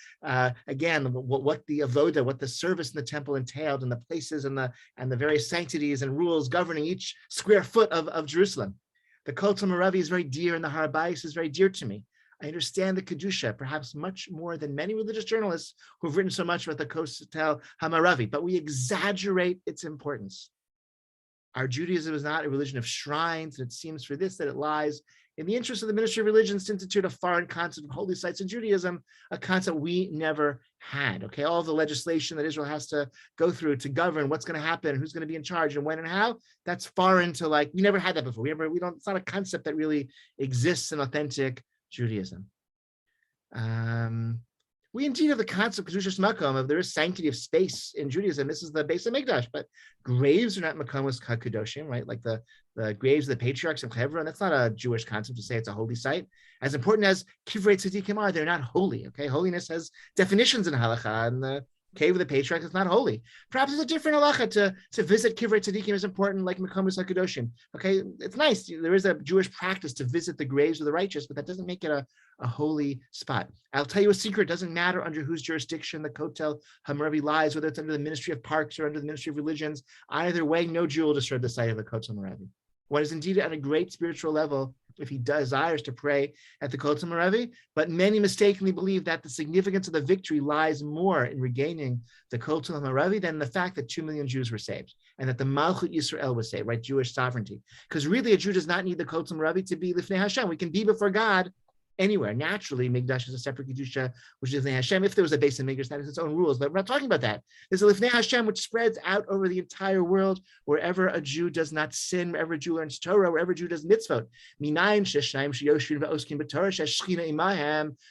Speaker 1: again, what the avoda, what the service in the temple entailed, and the places and the various sanctities and rules governing each square foot of Jerusalem. The Kotel HaMaravi is very dear, and the Har HaBayis is very dear to me. I understand the Kedusha, perhaps much more than many religious journalists who've written so much about the Kotel HaMaravi, but we exaggerate its importance. Our Judaism is not a religion of shrines, and it seems for this that it lies in the interest of the Ministry of Religions to institute a foreign concept of holy sites in Judaism, a concept we never had. Okay, all the legislation that Israel has to go through to govern what's going to happen, who's going to be in charge, and when and how, that's foreign to, we never had that before. We don't. It's not a concept that really exists in authentic Judaism. We indeed have the concept of Kedushas Makom, of there is sanctity of space in Judaism. This is the base of Mikdash, but graves are not Makomos HaKadoshim, right? Like the graves of the patriarchs of Hebron. That's not a Jewish concept to say it's a holy site. As important as Kivrei Tzadikim are, they're not holy. Okay, holiness has definitions in Halakha, and the Cave of the Patriarchs is not holy. Perhaps it's a different halacha to visit Kivrei Tzadikim is important, like Makomos HaKadoshim. Okay, it's nice. There is a Jewish practice to visit the graves of the righteous, but that doesn't make it a holy spot. I'll tell you a secret. It doesn't matter under whose jurisdiction the Kotel HaMaravi lies, whether it's under the Ministry of Parks or under the Ministry of Religions. Either way, no Jew will disturb the site of the Kotel HaMaravi. One is indeed at a great spiritual level if he desires to pray at the Kotel HaMaravi, but many mistakenly believe that the significance of the victory lies more in regaining the Kotel HaMaravi than the fact that 2 million Jews were saved and that the Malchut Yisrael was saved, right? Jewish sovereignty. Because really a Jew does not need the Kotel HaMaravi to be Lifnei Hashem. We can be before God anywhere. Naturally, Mikdash is a separate Kedusha, which is Lifnei Hashem. If there was a base in Mikdash, that has its own rules, but we're not talking about that. There's a Lifnei Hashem which spreads out over the entire world, wherever a Jew does not sin, wherever a Jew learns Torah, wherever a Jew does mitzvot.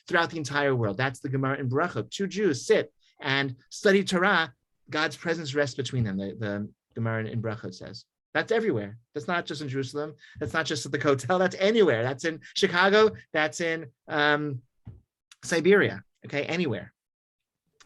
Speaker 1: Throughout the entire world. That's the Gemara in Berachot. 2 Jews sit and study Torah, God's presence rests between them, the Gemara in Berachot says. That's everywhere. That's not just in Jerusalem. That's not just at the Kotel. That's anywhere. That's in Chicago. That's in Siberia. Okay, anywhere.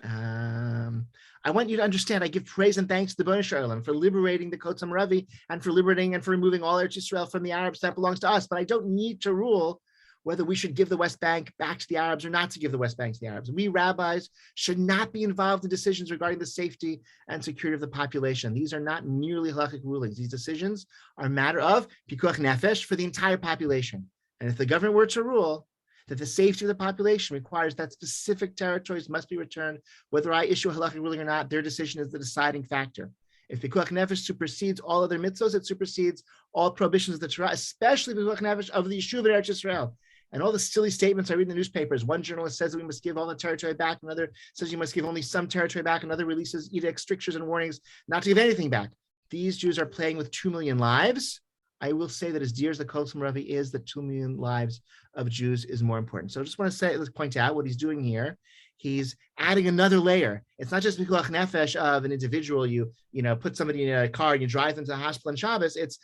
Speaker 1: I want you to understand, I give praise and thanks to the Ribono Shel Olam for liberating the Kotel HaMaravi and for liberating and for removing all Eretz Yisrael from the Arabs. That belongs to us. But I don't need to rule whether we should give the West Bank back to the Arabs or not to give the West Bank to the Arabs. We rabbis should not be involved in decisions regarding the safety and security of the population. These are not merely halachic rulings. These decisions are a matter of pikuach nefesh for the entire population. And if the government were to rule that the safety of the population requires that specific territories must be returned, whether I issue a halachic ruling or not, their decision is the deciding factor. If pikuach nefesh supersedes all other mitzvos, it supersedes all prohibitions of the Torah, especially pikuach nefesh of the Yeshuv Eretz Yisrael. And all the silly statements I read in the newspapers. One journalist says that we must give all the territory back. Another says you must give only some territory back. Another releases edicts, strictures, and warnings not to give anything back. These Jews are playing with 2 million lives I will say that as dear as the Kol Ravi is, that 2 million lives of Jews is more important. So I just want to say, let's point out what he's doing here. He's adding another layer. It's not just Pikuach Nefesh of an individual. You put somebody in a car and you drive them to the hospital on Shabbos. It's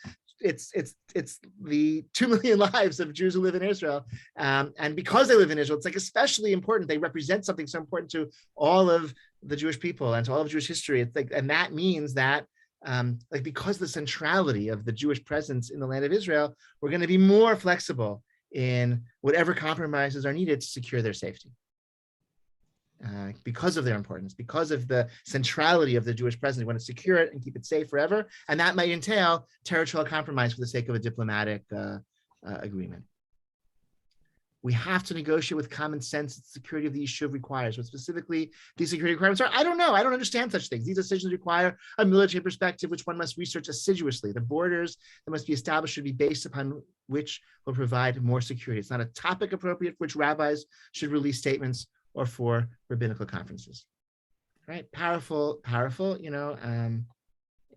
Speaker 1: the 2 million lives of Jews who live in Israel, and because they live in Israel, it's like especially important. They represent something so important to all of the Jewish people and to all of Jewish history. It's like, and that means that because of the centrality of the Jewish presence in the land of Israel, we're going to be more flexible in whatever compromises are needed to secure their safety. Because of their importance, because of the centrality of the Jewish presence, we want to secure it and keep it safe forever. And that might entail territorial compromise for the sake of a diplomatic agreement. We have to negotiate with common sense that security of the Yishuv requires. What specifically these security requirements are, I don't know. I don't understand such things. These decisions require a military perspective, which one must research assiduously. The borders that must be established should be based upon which will provide more security. It's not a topic appropriate for which rabbis should release statements or for rabbinical conferences. Right? Powerful,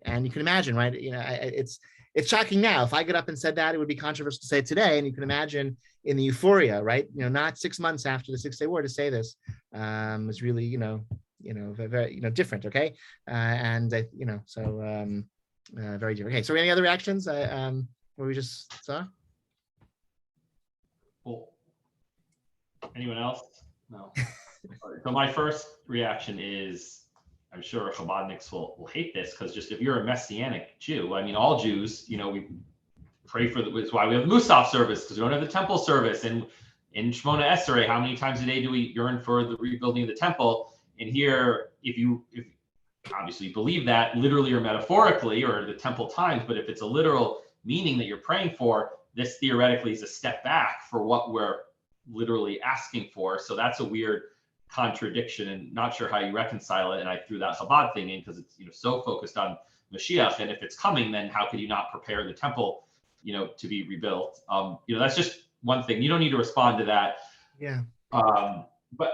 Speaker 1: and you can imagine, right? It's shocking now. If I get up and said that, it would be controversial to say it today. And you can imagine in the euphoria, right? Not 6 months after the 6-day war to say this is really, very, different. Okay, very different. Okay, so any other reactions? What we just saw?
Speaker 5: Cool. Anyone else? No. So my first reaction is, I'm sure Chabadniks will hate this, because just if you're a Messianic Jew, I mean, all Jews, we pray for it's why we have the Musaf service, because we don't have the temple service. And in Shemona Esrei, how many times a day do we yearn for the rebuilding of the temple? And here, if obviously you believe that literally or metaphorically, or the temple times, but if it's a literal meaning that you're praying for, this theoretically is a step back for what we're literally asking for. So that's a weird contradiction, and not sure how you reconcile it. And I threw that Chabad thing in because it's so focused on Mashiach, and if it's coming, then how could you not prepare the temple to be rebuilt? That's just one thing. You don't need to respond to that.
Speaker 1: Yeah.
Speaker 5: But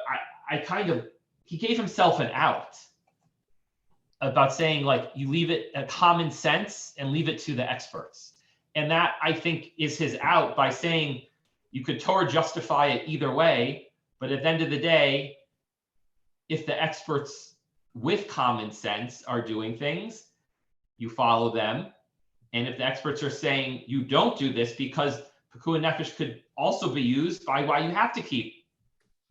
Speaker 5: I kind of, he gave himself an out about saying, like, you leave it at common sense and leave it to the experts. And that, I think, is his out by saying you could Torah justify it either way, but at the end of the day, if the experts with common sense are doing things, you follow them. And if the experts are saying you don't do this because Pekuah Nefesh could also be used by why you have to keep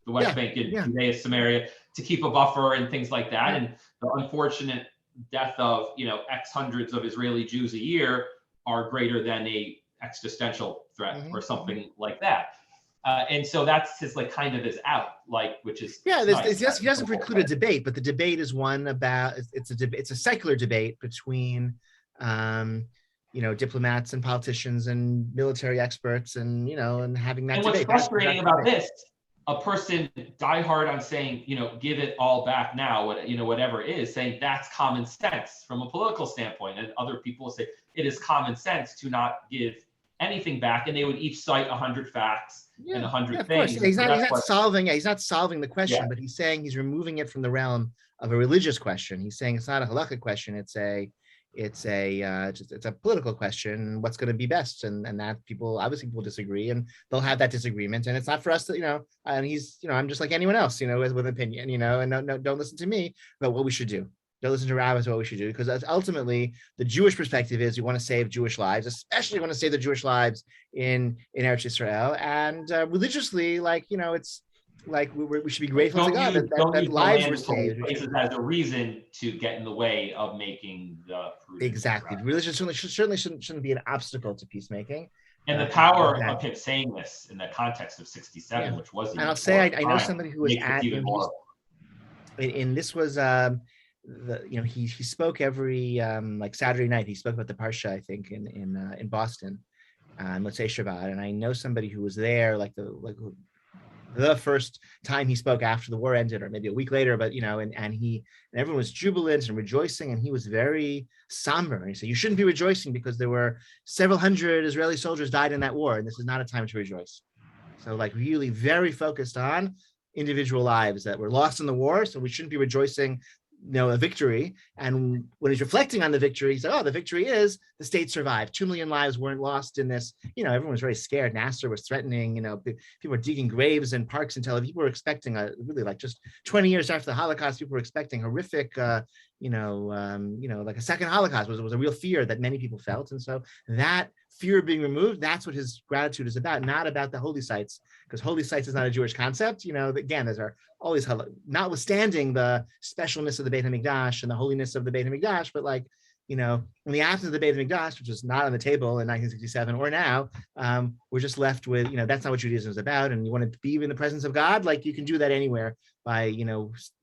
Speaker 5: the West Bank and Judea, Samaria, to keep a buffer and things like that. And the unfortunate death of, X hundreds of Israeli Jews a year are greater than a existential threat or something like that. And so that's his kind of his out, which is
Speaker 1: he doesn't preclude a debate, but the debate is one about it's a secular debate between diplomats and politicians and military experts and and having that
Speaker 5: and
Speaker 1: debate.
Speaker 5: What's frustrating about this, a person diehard on saying give it all back now, whatever it is, saying that's common sense from a political standpoint, and other people say it is common sense to not give anything back, and they would each cite 100 facts and 100 things.
Speaker 1: He's not solving the question, but he's saying he's removing it from the realm of a religious question. He's saying it's not a halakhic question. It's a political question. What's going to be best, and that people disagree, and they'll have that disagreement. And it's not for us to And he's I'm just like anyone else with an opinion. And no, don't listen to me about what we should do. Don't listen to rabbis what we should do, because ultimately the Jewish perspective is we want to save Jewish lives, especially want to save the Jewish lives in Eretz Yisrael, and religiously, it's like we should be grateful to God that lives were saved.
Speaker 5: Places as a reason to get in the way of making the
Speaker 1: exactly. Religion certainly shouldn't be an obstacle to peacemaking.
Speaker 5: And the power of him saying this in the context of 67, which was,
Speaker 1: and I'll say I know somebody who was at this was. He spoke every Saturday night. He spoke about the Parsha, I think, in Boston, let's say Shabbat. And I know somebody who was there the first time he spoke after the war ended, or maybe a week later. But and everyone was jubilant and rejoicing, and he was very somber. And he said, "You shouldn't be rejoicing because there were several hundred Israeli soldiers died in that war, and this is not a time to rejoice." So really very focused on individual lives that were lost in the war. So we shouldn't be rejoicing a victory. And when he's reflecting on the victory, he's like, oh, the victory is the state survived. 2 million lives weren't lost in this. Everyone was very scared. Nasser was threatening, people were digging graves in parks in Tel Aviv. People were expecting really like just 20 years after the Holocaust, people were expecting horrific, like a second Holocaust was a real fear that many people felt. And so that fear being removed, that's what his gratitude is about, not about the holy sites, because holy sites is not a Jewish concept. Again, those are always, notwithstanding the specialness of the Beit HaMikdash and the holiness of the Beit HaMikdash, but in the absence of the Beit HaMikdash, which was not on the table in 1967 or now, we're just left with, that's not what Judaism is about. And you want to be in the presence of God, like you can do that anywhere by,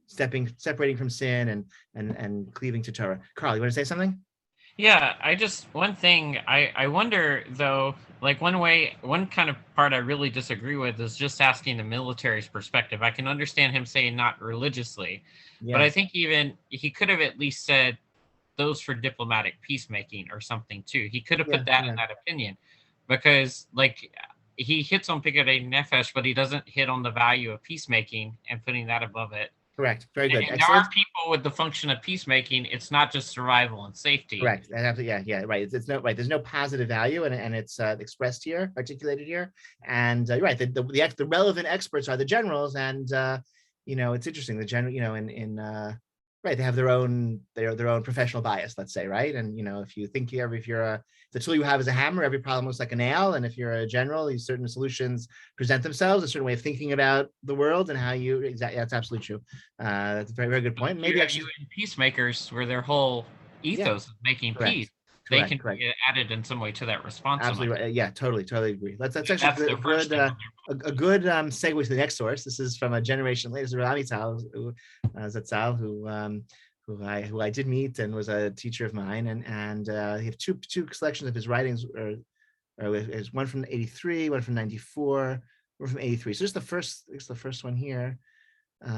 Speaker 1: separating from sin and cleaving to Torah. Carl, you want to say something?
Speaker 4: Yeah, one thing I wonder though, like one kind of part I really disagree with is just asking the military's perspective. I can understand him saying not religiously, but I think even he could have at least said those for diplomatic peacemaking or something too. He could have put that in that opinion, because like he hits on Picadei Nefesh, but he doesn't hit on the value of peacemaking and putting that above it.
Speaker 1: Correct. Very good.
Speaker 4: And there are people with the function of peacemaking. It's not just survival and safety.
Speaker 1: Correct. Yeah. Right. It's no right. There's no positive value, and it's expressed here, articulated here. And right, the relevant experts are the generals, and it's interesting. The general, right, they have their own professional bias, let's say, right? And if you think the tool you have is a hammer, every problem looks like a nail. And if you're a general, these certain solutions present themselves, a certain way of thinking about the world and how you exactly. That's absolutely true. That's a very, very good point. Maybe actually,
Speaker 4: you peacemakers, where their whole ethos of making peace, they can be added in some way to that response.
Speaker 1: Absolutely right. Yeah, totally agree. That's actually a good segue to the next source. This is from a generation later. This is Rami Zatzal, who I did meet and was a teacher of mine, and he have two collections of his writings, is one from 83, one from 94, one from 83. So this is the first one here. This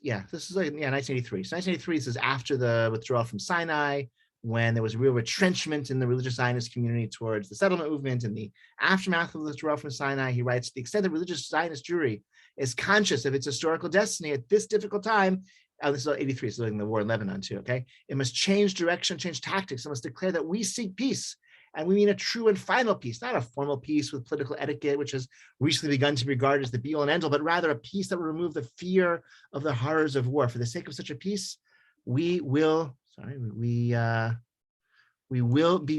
Speaker 1: is 1983. So 1983, this is after the withdrawal from Sinai, when there was a real retrenchment in the religious Zionist community towards the settlement movement. In the aftermath of the withdrawal from Sinai, he writes, the extent that religious Zionist Jewry is conscious of its historical destiny at this difficult time. This is 83, so the war in Lebanon too, okay? It must change direction, change tactics. It must declare that we seek peace. And we mean a true and final peace, not a formal peace with political etiquette, which has recently begun to be regarded as the be-all and end-all, but rather a peace that will remove the fear of the horrors of war. For the sake of such a peace, we will be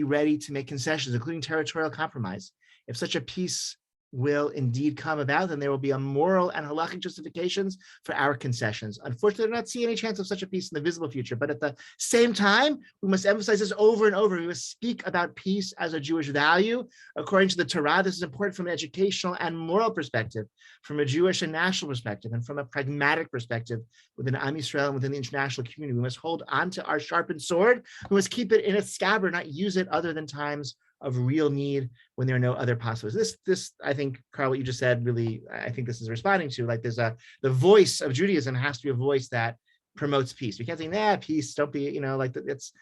Speaker 1: ready to make concessions, including territorial compromise. If such a peace will indeed come about, then there will be a moral and halakhic justifications for our concessions. Unfortunately, I do not see any chance of such a peace in the visible future, but at the same time, we must emphasize this over and over. We must speak about peace as a Jewish value. According to the Torah, this is important from an educational and moral perspective, from a Jewish and national perspective, and from a pragmatic perspective within Am Yisrael and within the international community. We must hold onto our sharpened sword. We must keep it in its scabbard, not use it other than times of real need when there are no other possibilities. This, I think, Carl, what you just said, really, I think this is responding to, like, the voice of Judaism has to be a voice that promotes peace. We can't say, peace, don't be, it's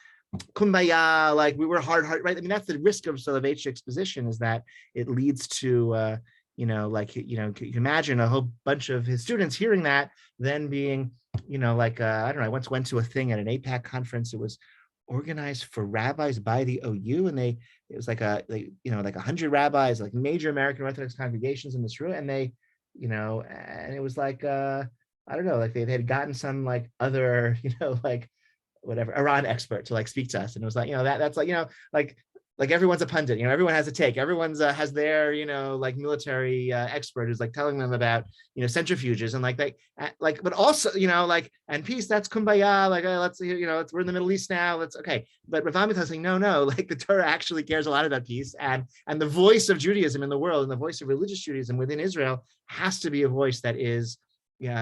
Speaker 1: kumbaya, like we were hard, right? I mean, that's the risk of Soloveitchik's position, is that it leads to, you can imagine a whole bunch of his students hearing that, then being, I don't know, I once went to a thing at an AIPAC conference. It was organized for rabbis by the OU, and it was like 100 rabbis, like major American Orthodox congregations in this room, and they, and it was like I don't know, like they had gotten some like other, whatever Iran expert to like speak to us, and it was like, that's like, like everyone's a pundit, everyone has a take, everyone's has their, like military expert who's like telling them about, centrifuges and but also, and peace, that's kumbaya, like, let's, we're in the Middle East now, okay. But Rav Amitai is saying, no, like the Torah actually cares a lot about peace, and the voice of Judaism in the world, and the voice of religious Judaism within Israel has to be a voice that is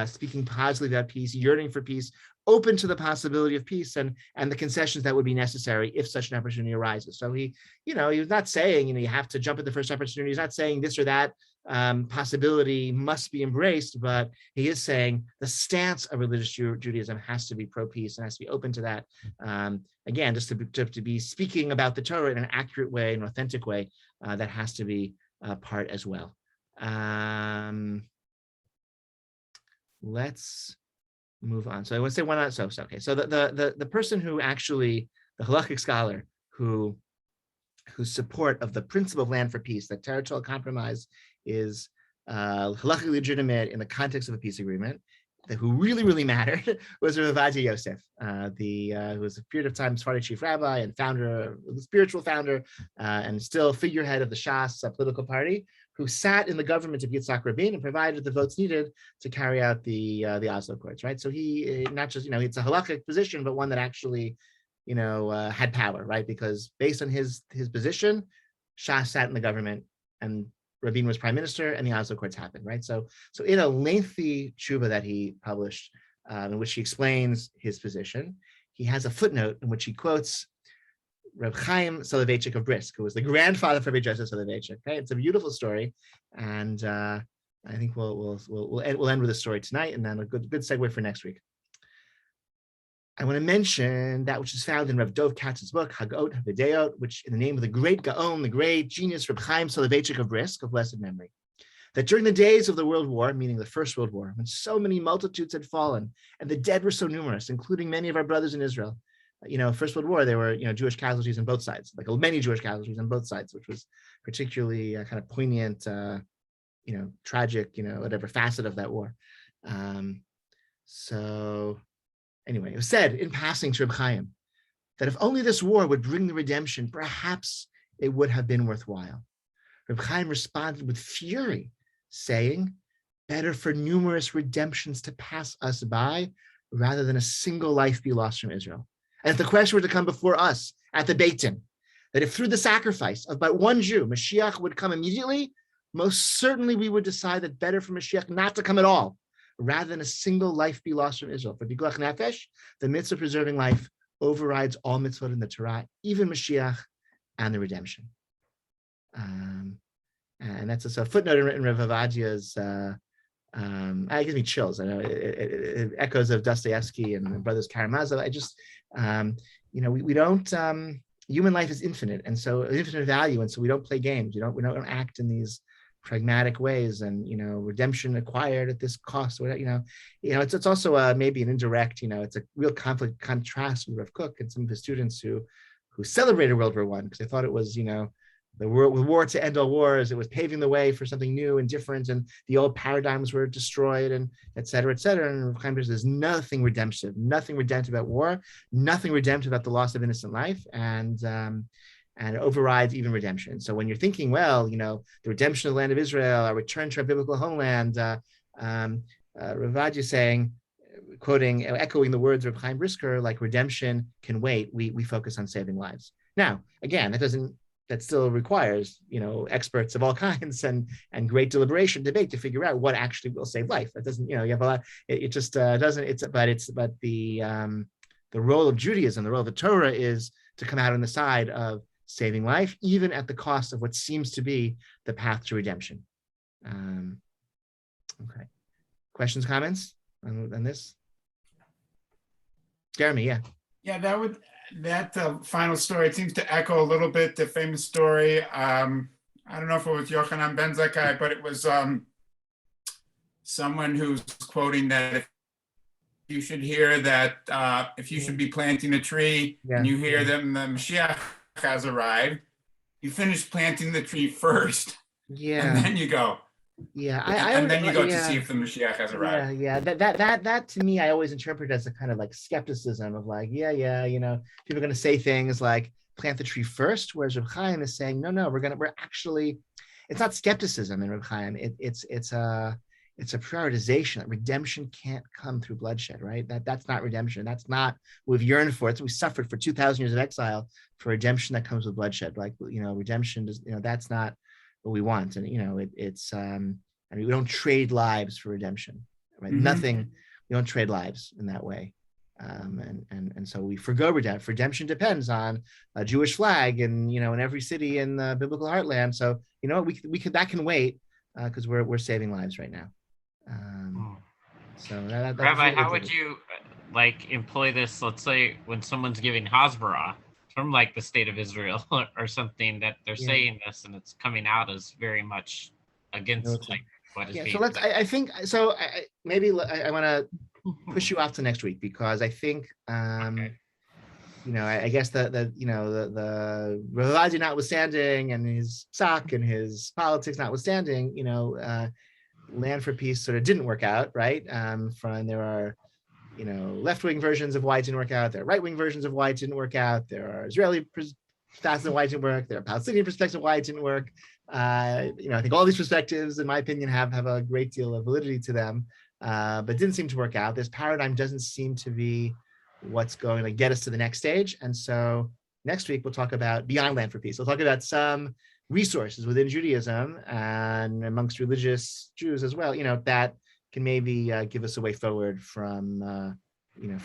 Speaker 1: speaking positively about peace, yearning for peace, open to the possibility of peace and the concessions that would be necessary if such an opportunity arises. So he was not saying, you have to jump at the first opportunity. He's not saying this or that possibility must be embraced, but he is saying the stance of religious Judaism has to be pro-peace and has to be open to that. Again, just to be speaking about the Torah in an accurate way, an authentic way, that has to be part as well. Let's move on. So I want to say one. Okay. So the person who actually, the halakhic scholar whose support of the principle of land for peace, that territorial compromise is halakhically legitimate in the context of a peace agreement, who really mattered was Rav Ovadia Yosef, who was a period of time Sephardi chief rabbi and founder, spiritual founder, and still figurehead of the Shas political party, who sat in the government of Yitzhak Rabin and provided the votes needed to carry out the Oslo Accords, right? So he not just, it's a halakhic position, but one that actually, had power, right? Because based on his position, Shas sat in the government and Rabin was prime minister, and the Oslo Accords happened, right? So in a lengthy tshuva that he published, in which he explains his position, he has a footnote in which he quotes Reb Chaim Soloveitchik of Brisk, who was the grandfather of Rabbi Joseph Soloveitchik. Okay, it's a beautiful story, and I think we'll end with a story tonight, and then a good segue for next week. I want to mention that which is found in Rav Dov Katz's book, Hagot HaVideot, which in the name of the great Gaon, the great genius Reb Chaim Soloveitchik of Brisk, of blessed memory, that during the days of the World War, meaning the First World War, when so many multitudes had fallen and the dead were so numerous, including many of our brothers in Israel, First World War, there were, Jewish casualties on both sides, like many Jewish casualties on both sides, which was particularly kind of poignant, tragic, whatever facet of that war. So anyway, it was said in passing to Reb Chaim that if only this war would bring the redemption, perhaps it would have been worthwhile. Reb Chaim responded with fury, saying, better for numerous redemptions to pass us by rather than a single life be lost from Israel. And if the question were to come before us at the Beit Din, that if through the sacrifice of but one Jew, Mashiach would come immediately, most certainly we would decide that better for Mashiach not to come at all, rather than a single life be lost from Israel. For Pikuach Nefesh, the mitzvah of preserving life overrides all mitzvot in the Torah, even Mashiach and the redemption. And that's a footnote in Rav Ovadia's. It gives me chills. I know it echoes of Dostoevsky and Brothers Karamazov. I just, we don't. Human life is infinite, and so infinite value, and so we don't play games. We don't act in these pragmatic ways, and redemption acquired at this cost. It's also maybe an indirect. It's a real contrast with Rav Kook and some of his students who celebrated World War I because they thought it was the war to end all wars. It was paving the way for something new and different, and the old paradigms were destroyed, and et cetera, et cetera. And there's nothing redemptive about war, nothing redemptive about the loss of innocent life, and it overrides even redemption. So when you're thinking, well, the redemption of the land of Israel, our return to our biblical homeland, Rav Ovadia is saying, echoing the words of Chaim Brisker, like redemption can wait. We focus on saving lives. Now, again, that still requires, experts of all kinds and great deliberation, debate to figure out what actually will save life. That doesn't, you have a lot. It just doesn't. But the role of Judaism, the role of the Torah, is to come out on the side of saving life, even at the cost of what seems to be the path to redemption. Okay. Questions, comments on this? Jeremy, yeah.
Speaker 3: Yeah, that final story, it seems to echo a little bit the famous story. I don't know if it was Yochanan Ben Zakkai, but it was someone who's quoting that if you should hear that if you should be planting a tree and you hear that the Mashiach has arrived, you finish planting the tree first, and then you go. And then you go to see if the Mashiach has arrived.
Speaker 1: That to me, I always interpret as a kind of like skepticism of like, people are going to say things like plant the tree first, whereas Reb Chaim is saying, no, we're actually, it's not skepticism in Reb Chaim. It's a prioritization that redemption can't come through bloodshed, right? That's not redemption. That's not what we've yearned for. We suffered for 2,000 years of exile for redemption that comes with bloodshed. Like, redemption is, that's not what we want. And, we don't trade lives for redemption, right? Mm-hmm. Nothing, we don't trade lives in that way. And so we forgo redemption. Redemption depends on a Jewish flag and, in every city in the biblical heartland. So, we can, that can wait because we're saving lives right now. So
Speaker 4: Rabbi, how would you employ this? Let's say when someone's giving Hasbara from the state of Israel or something, that they're saying this and it's coming out as very much against what is being.
Speaker 1: So I think I want to push you off to next week because I think,
Speaker 4: Okay.
Speaker 1: I guess the Ravadi notwithstanding and his sock and his politics notwithstanding, Land for Peace sort of didn't work out, right? There are, left-wing versions of why it didn't work out. There are right-wing versions of why it didn't work out. There are Israeli perspectives of why it didn't work. There are Palestinian perspectives of why it didn't work. I think all these perspectives, in my opinion, have a great deal of validity to them, but didn't seem to work out. This paradigm doesn't seem to be what's going to get us to the next stage. And so next week, we'll talk about beyond Land for Peace. We'll talk about some resources within Judaism and amongst religious Jews as well, that can maybe give us a way forward from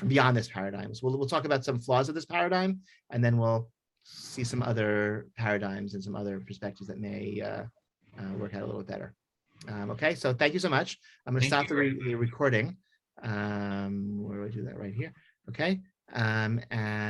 Speaker 1: beyond this paradigm. So we'll talk about some flaws of this paradigm, and then we'll see some other paradigms and some other perspectives that may work out a little better. Okay, so thank you so much. I'm going to stop the recording. Where do I do that? Right here. Okay, and